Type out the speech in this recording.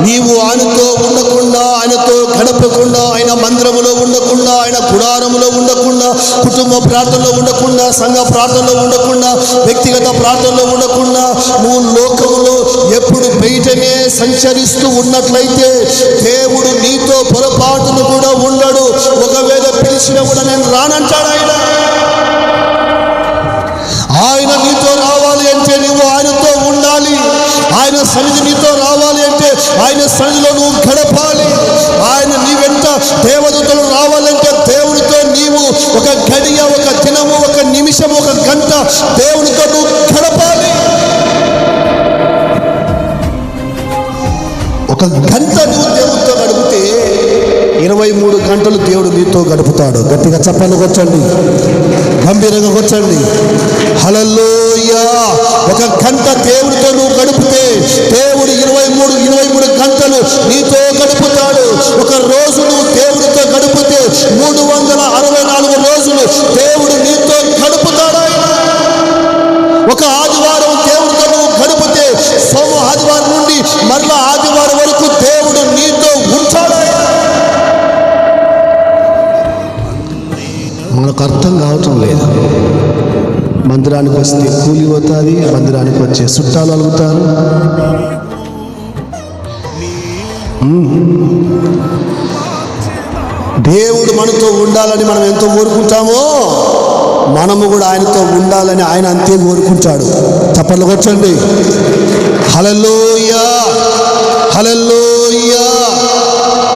నీవు ఆయనతో ఉండకుండా, ఆయనతో గడపకుండా, ఆయన మందిరములో ఉండకుండా, ఆయన గుడారములో ఉండకుండా, కుటుంబ ప్రార్థనలో ఉండకుండా, సంఘ ప్రార్థనలో ఉండకుండా, వ్యక్తిగత ప్రార్థనలో ఉండకుండా, నువ్వు లోకములో ఎప్పుడు బయటనే సంచరిస్తూ ఉన్నట్లయితే దేవుడు నీతో పొరపాటును కూడా ఉండడు. ఒకవేళ పిలిచినా కూడా నేను రానంటాడు ఆయన. ఆయన నీతో రావాలి అంటే నువ్వు ఆయనతో ఉండాలి. ఆయన సన్నిధి నీతో రావాలి అంటే ఆయన సన్నిధిలో నువ్వు గడపాలి. ఆయన నీ వెంట దేవదూతలు రావాలంటే దేవునితో నీవు ఒక గడియ, ఒక దినము, ఒక నిమిషం, ఒక గంట దేవునితో నువ్వు గడపాలి. ఒక గంట నువ్వు దేవునితో గడిపితే 23 గంటలు దేవుడు నీతో గడుపుతాడు. గట్టిగా చప్పట్లు కొట్టండి, గంభీరంగా కొట్టండి. హల్లెలూయా. ఒక గంట దేవుడితో నువ్వు గడిపితే దేవుడు 23 గంటలు నీతో గడుపుతాడు. ఒక రోజు నువ్వు దేవుడితో గడిపితే 364 రోజులు దేవుడు నీతో గడుపుతాడు. ఒక ఆదివారం దేవుడితో నువ్వు గడిపితే ఆదివారం నుండి మరలా ఆదివారం వరకు దేవుడు నీతో ఉంటాడు. మనకు అర్థం కావటం లేదు. మందిరానికి వస్తే కూలి అవుతుంది, మందిరానికి వచ్చే చుట్టాలు అలుగుతారు. దేవుడు మనతో ఉండాలని మనం ఎంతో కోరుకుంటామో మనము కూడా ఆయనతో ఉండాలని ఆయన అంతే కోరుకుంటాడు. చప్పట్లు కొట్టండి. హల్లెలూయా, హల్లెలూయా.